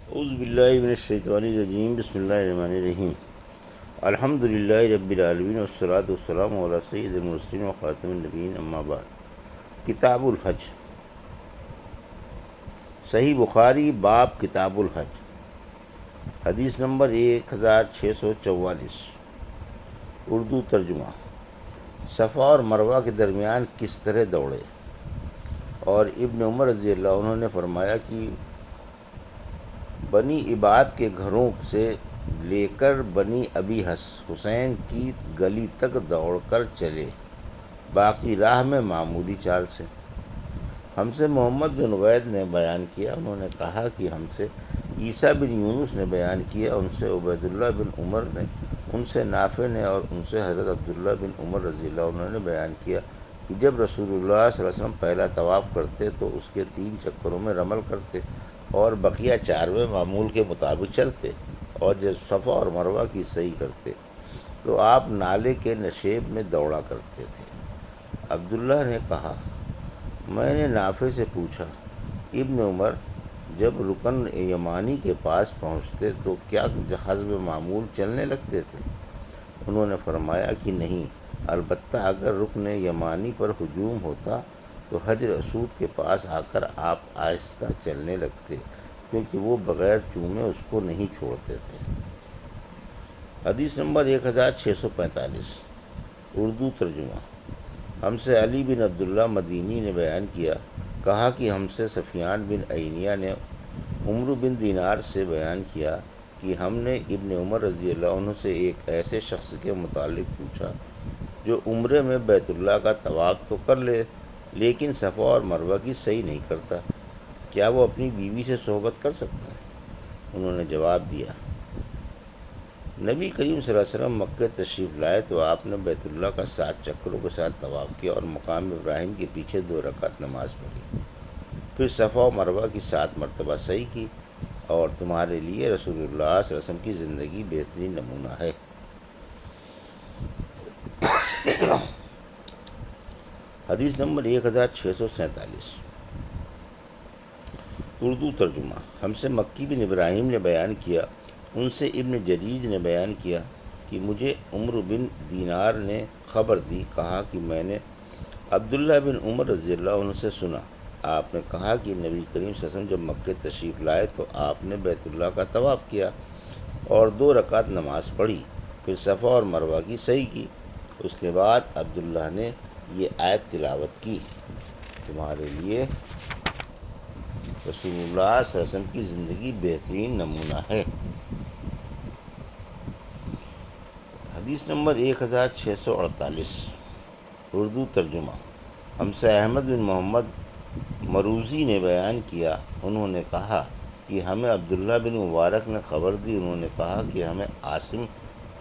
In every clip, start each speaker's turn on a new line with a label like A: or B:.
A: اعوذ باللہ من الشیطان الرجیم، بسم اللہ الرحمن الرحیم۔ الحمد للہ رب العالمین والصلاة والسلام علی سید المرسلین و خاتم النبیین، اما بعد۔ کتاب الحج، صحیح بخاری، باب کتاب الحج، حدیث نمبر 1644، اردو ترجمہ۔ صفا اور مروہ کے درمیان کس طرح دوڑے؟ اور ابن عمر رضی اللہ عنہ نے فرمایا کہ بنی عباد کے گھروں سے لے کر بنی ابی حسین کی گلی تک دوڑ کر چلے، باقی راہ میں معمولی چال سے۔ ہم سے محمد بن عبید نے بیان کیا، انہوں نے کہا کہ ہم سے عیسیٰ بن یونس نے بیان کیا، ان سے عبید اللہ بن عمر نے، ان سے نافع نے، اور ان سے حضرت عبداللہ بن عمر رضی اللہ عنہ نے بیان کیا کہ جب رسول اللہ صلی اللہ علیہ وسلم پہلا طواف کرتے تو اس کے 3 چکروں میں رمل کرتے اور بقیہ 4 میں معمول کے مطابق چلتے، اور جب صفا اور مروہ کی سعی کرتے تو آپ نالے کے نشیب میں دوڑا کرتے تھے۔ عبداللہ نے کہا، میں نے نافع سے پوچھا، ابن عمر جب رکن یمانی کے پاس پہنچتے تو کیا حسب معمول چلنے لگتے تھے؟ انہوں نے فرمایا کہ نہیں، البتہ اگر رکن یمانی پر ہجوم ہوتا تو حجر اسود کے پاس آ کر آپ آہستہ چلنے لگتے، کیونکہ وہ بغیر چومے اس کو نہیں چھوڑتے تھے۔ حدیث نمبر 1645، اردو ترجمہ۔ ہم سے علی بن عبداللہ مدینی نے بیان کیا، کہا کہ ہم سے سفیان بن عینیہ نے عمرو بن دینار سے بیان کیا کہ ہم نے ابن عمر رضی اللہ عنہ سے ایک ایسے شخص کے متعلق پوچھا جو عمرے میں بیت اللہ کا طواف تو کر لے لیکن صفا اور مروہ کی سعی نہیں کرتا، کیا وہ اپنی بیوی سے صحبت کر سکتا ہے؟ انہوں نے جواب دیا، نبی کریم صلی اللہ علیہ وسلم مکہ تشریف لائے تو آپ نے بیت اللہ کا 7 چکروں کے ساتھ طواف کیا اور مقام ابراہیم کے پیچھے 2 رکعت نماز پڑھی، پھر صفا و مروہ کی 7 مرتبہ سعی کی، اور تمہارے لیے رسول اللہ صلی اللہ علیہ وسلم کی زندگی بہترین نمونہ ہے۔ حدیث نمبر 1647، اردو ترجمہ۔ ہم سے مکی بن ابراہیم نے بیان کیا، ان سے ابن جریج نے بیان کیا کہ مجھے عمرو بن دینار نے خبر دی، کہا کہ میں نے عبداللہ بن عمر رضی اللہ عنہ سے سنا، آپ نے کہا کہ نبی کریم صلی اللہ علیہ وسلم جب مکہ تشریف لائے تو آپ نے بیت اللہ کا طواف کیا اور 2 رکعت نماز پڑھی، پھر صفا اور مروہ کی سعی کی۔ اس کے بعد عبداللہ نے یہ آیت تلاوت کی، تمہارے لیے رسول اللہ صلی اللہ علیہ وسلم کی زندگی بہترین نمونہ ہے۔ حدیث نمبر 1648، اردو ترجمہ۔ ہم سے احمد بن محمد مروزی نے بیان کیا، انہوں نے کہا کہ ہمیں عبداللہ بن مبارک نے خبر دی، انہوں نے کہا کہ ہمیں عاصم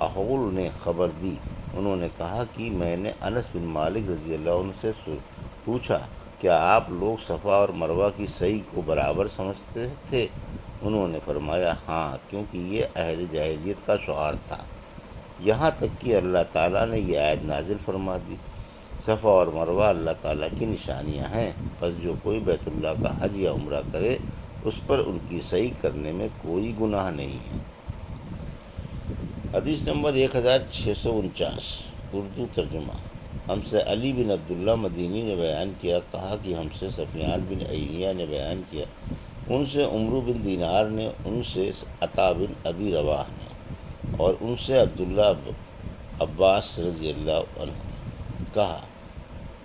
A: احول نے خبر دی، انہوں نے کہا کہ میں نے انس بن مالک رضی اللہ عنہ سے پوچھا، کیا آپ لوگ صفا اور مروہ کی سعی کو برابر سمجھتے تھے؟ انہوں نے فرمایا ہاں، کیونکہ یہ عہد جاہلیت کا شعار تھا، یہاں تک کہ اللہ تعالیٰ نے یہ آیت نازل فرما دی، صفا اور مروہ اللہ تعالیٰ کی نشانیاں ہیں، پس جو کوئی بیت اللہ کا حج یا عمرہ کرے اس پر ان کی سعی کرنے میں کوئی گناہ نہیں ہے۔ حدیث نمبر 1649، اردو ترجمہ۔ ہم سے علی بن عبداللہ مدینی نے بیان کیا، کہا کہ ہم سے سفیان بن عینیہ نے بیان کیا، ان سے عمرو بن دینار نے، ان سے عطا بن ابی رواح نے، اور ان سے عبداللہ عباس رضی اللہ عنہ نے کہا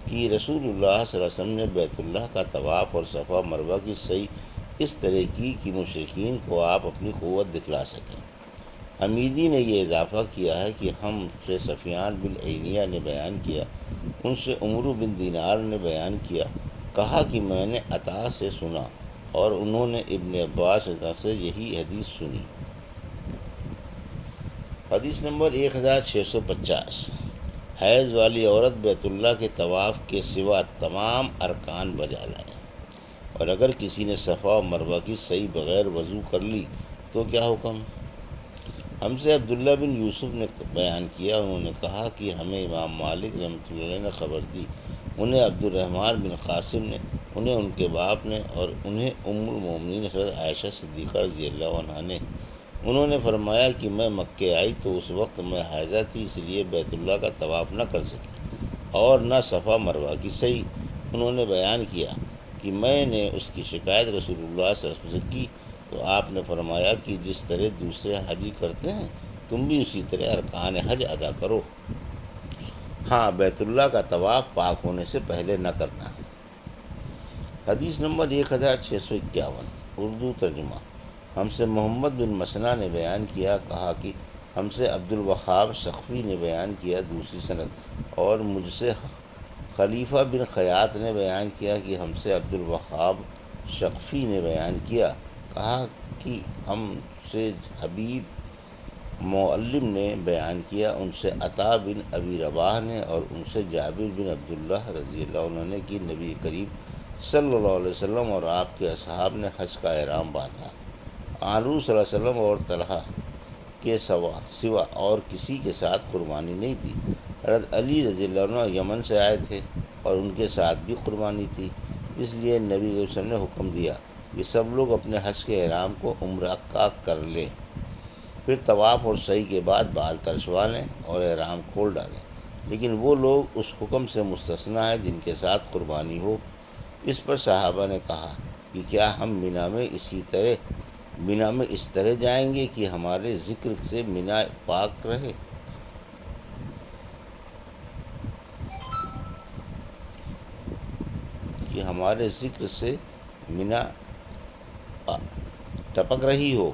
A: کہ رسول اللہ صلی اللہ علیہ وسلم نے بیت اللہ کا طواف اور صفا مروہ کی سعی اس طرح کی کہ مشرکین کو آپ اپنی قوت دکھلا سکیں۔ حمیدی نے یہ اضافہ کیا ہے کہ ہم سے سفیان بن عینیہ نے بیان کیا، ان سے عمرو بن دینار نے بیان کیا، کہا کہ میں نے عطا سے سنا اور انہوں نے ابن عباس سے یہی حدیث سنی۔ حدیث نمبر 1650، حیض والی عورت بیت اللہ کے طواف کے سوا تمام ارکان بجا لائے، اور اگر کسی نے صفا و مروہ کی سعی بغیر وضو کر لی تو کیا حکم؟ ہم سے عبداللہ بن یوسف نے بیان کیا، انہوں نے کہا کہ ہمیں امام مالک رحمۃ اللہ علیہ نے خبر دی، انہیں عبد الرحمن بن قاسم نے انہیں ان کے باپ نے اور انہیں ام المومنین حضرت عائشہ صدیقہ رضی اللہ عنہا نے۔ انہوں نے فرمایا کہ میں مکے آئی تو اس وقت میں حائضہ تھی، اس لیے بیت اللہ کا طواف نہ کر سکی اور نہ صفا مروہ کی سعی۔ انہوں نے بیان کیا کہ میں نے اس کی شکایت رسول اللہ صلی اللہ علیہ وسلم سے کی تو آپ نے فرمایا کہ جس طرح دوسرے حاجی کرتے ہیں تم بھی اسی طرح ارکان حج ادا کرو، ہاں بیت اللہ کا طواف پاک ہونے سے پہلے نہ کرنا۔ حدیث نمبر 1651 اردو ترجمہ۔ ہم سے محمد بن مسنہ نے بیان کیا، کہا کہ ہم سے عبد الوہاب ثقفی نے بیان کیا دوسری سند، اور مجھ سے خلیفہ بن خیاط نے بیان کیا کہ ہم سے عبد الوہاب ثقفی نے بیان کیا، کہا کہ ہم سے حبیب معلم نے بیان کیا، ان سے عطا بن ابی رباح نے اور ان سے جابر بن عبداللہ رضی اللہ عنہ نے کہ نبی کریم صلی اللہ علیہ وسلم اور آپ کے اصحاب نے حج کا احرام باندھا، حضور صلی اللہ علیہ وسلم اور طلحہ کے سوا اور کسی کے ساتھ قربانی نہیں تھی۔ حضرت علی رضی اللہ عنہ یمن سے آئے تھے اور ان کے ساتھ بھی قربانی تھی، اس لیے نبی صلی اللہ علیہ وسلم نے حکم دیا کہ سب لوگ اپنے حج کے احرام کو عمرہ کا کر لیں، پھر طواف اور سعی کے بعد بال ترشوا لیں اور احرام کھول ڈالیں، لیکن وہ لوگ اس حکم سے مستثنیٰ ہیں جن کے ساتھ قربانی ہو۔ اس پر صحابہ نے کہا کہ کیا ہم مینا میں اس طرح جائیں گے کہ ہمارے ذکر سے مینا پاک رہے؟ کہ ہمارے ذکر سے مینا ٹپک رہی ہو۔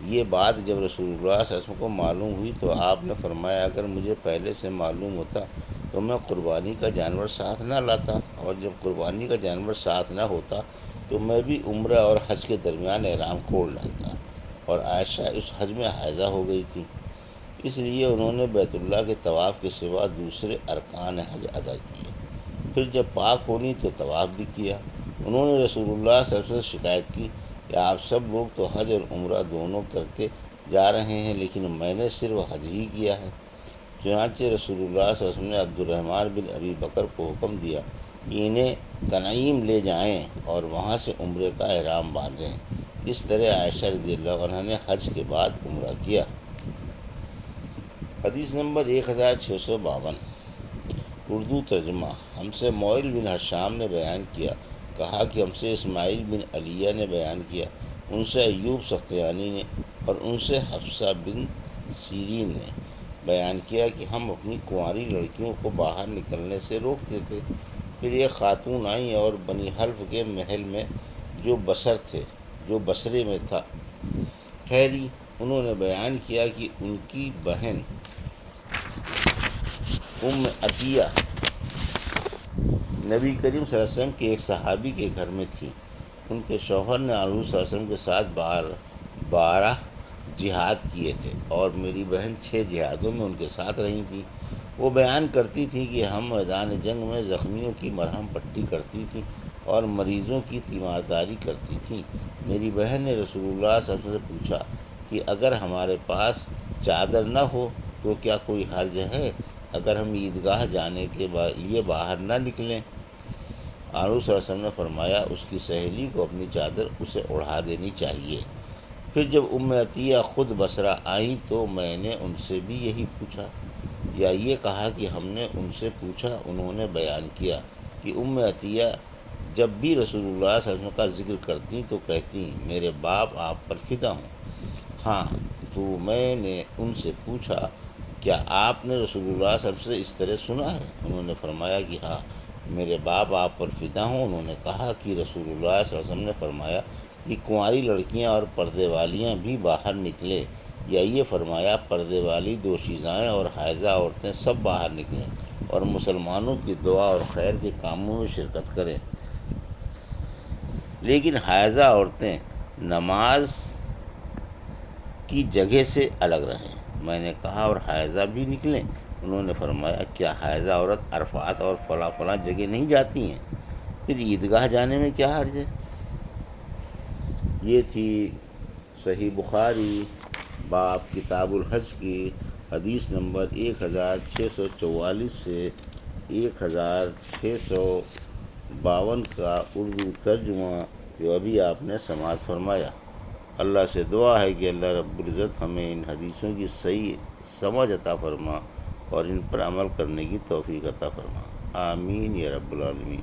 A: یہ بات جب رسول اللہ صلی اللہ علیہ وسلم کو معلوم ہوئی تو آپ نے فرمایا اگر مجھے پہلے سے معلوم ہوتا تو میں قربانی کا جانور ساتھ نہ لاتا، اور جب قربانی کا جانور ساتھ نہ ہوتا تو میں بھی عمرہ اور حج کے درمیان احرام کھول ڈالتا۔ اور عائشہ اس حج میں حائضہ ہو گئی تھی، اس لیے انہوں نے بیت اللہ کے طواف کے سوا دوسرے ارکان حج ادا کیے، پھر جب پاک ہونی تو طواف بھی کیا۔ انہوں نے رسول اللہ صلی اللہ علیہ وسلم سے شکایت کی کہ آپ سب لوگ تو حج اور عمرہ دونوں کر کے جا رہے ہیں، لیکن میں نے صرف حج ہی کیا ہے۔ چنانچہ رسول اللہ صلی اللہ علیہ وسلم نے عبد الرحمن بن ابی بکر کو حکم دیا کہ انہیں تنعیم لے جائیں اور وہاں سے عمرے کا احرام باندھیں۔ اس طرح عائشہ رضی اللہ عنہ نے حج کے بعد عمرہ کیا۔ حدیث نمبر 1652 اردو ترجمہ۔ ہم سے معل بن حشام نے بیان کیا، کہا کہ ہم سے اسماعیل بن علیہ نے بیان کیا، ان سے ایوب سختیانی نے اور ان سے حفصہ بن سیرین نے بیان کیا کہ ہم اپنی کنواری لڑکیوں کو باہر نکلنے سے روکتے تھے، پھر یہ خاتون آئیں اور بنی حلف کے محل میں جو بصرے میں تھا ٹھہری۔ انہوں نے بیان کیا کہ ان کی بہن ام عطیہ نبی کریم صلی اللہ علیہ وسلم کے ایک صحابی کے گھر میں تھی، ان کے شوہر نے حضور صلی اللہ علیہ وسلم کے ساتھ 12 جہاد کیے تھے اور میری بہن 6 جہادوں میں ان کے ساتھ رہی تھی۔ وہ بیان کرتی تھی کہ ہم میدان جنگ میں زخمیوں کی مرہم پٹی کرتی تھی اور مریضوں کی تیمارداری کرتی تھیں۔ میری بہن نے رسول اللہ صلی اللہ علیہ وسلم سے پوچھا کہ اگر ہمارے پاس چادر نہ ہو تو کیا کوئی حرج ہے اگر ہم عیدگاہ جانے کے لیے باہر نہ نکلیں؟ حضور صلی اللہ علیہ وسلم نے فرمایا اس کی سہیلی کو اپنی چادر اسے اڑا دینی چاہیے۔ پھر جب ام عطیہ خود بصرہ آئیں تو میں نے ان سے بھی یہی پوچھا، یا یہ کہا کہ ہم نے ان سے پوچھا۔ انہوں نے بیان کیا کہ ام عطیہ جب بھی رسول اللہ صلی اللہ علیہ وسلم کا ذکر کرتی تو کہتی میرے باپ آپ پر فدا ہوں۔ ہاں تو میں نے ان سے پوچھا کیا آپ نے رسول اللہ صلی اللہ علیہ وسلم سے اس طرح سنا ہے؟ انہوں نے فرمایا کہ ہاں میرے باپ آپ پر فدا ہوں۔ انہوں نے کہا کہ رسول اللہ صلی اللہ علیہ وسلم نے فرمایا کہ کنواری لڑکیاں اور پردے والیاں بھی باہر نکلیں، یا یہ فرمایا پردے والی دوشیزائیں اور حائضہ عورتیں سب باہر نکلیں اور مسلمانوں کی دعا اور خیر کے کاموں میں شرکت کریں، لیکن حائضہ عورتیں نماز کی جگہ سے الگ رہیں۔ میں نے کہا اور حائضہ بھی نکلیں؟ انہوں نے فرمایا کیا حائضہ عورت عرفات اور فلاں جگہ نہیں جاتی ہیں؟ پھر عیدگاہ جانے میں کیا حرج ہے؟ یہ تھی صحیح بخاری باب کتاب الحج کی حدیث نمبر 1644 سے 1650 52 کا اردو ترجمہ جو ابھی آپ نے سماعت فرمایا۔ اللہ سے دعا ہے کہ اللہ رب العزت ہمیں ان حدیثوں کی صحیح سمجھ عطا فرما اور ان پر عمل کرنے کی توفیق عطا فرما، آمین یا رب العالمین۔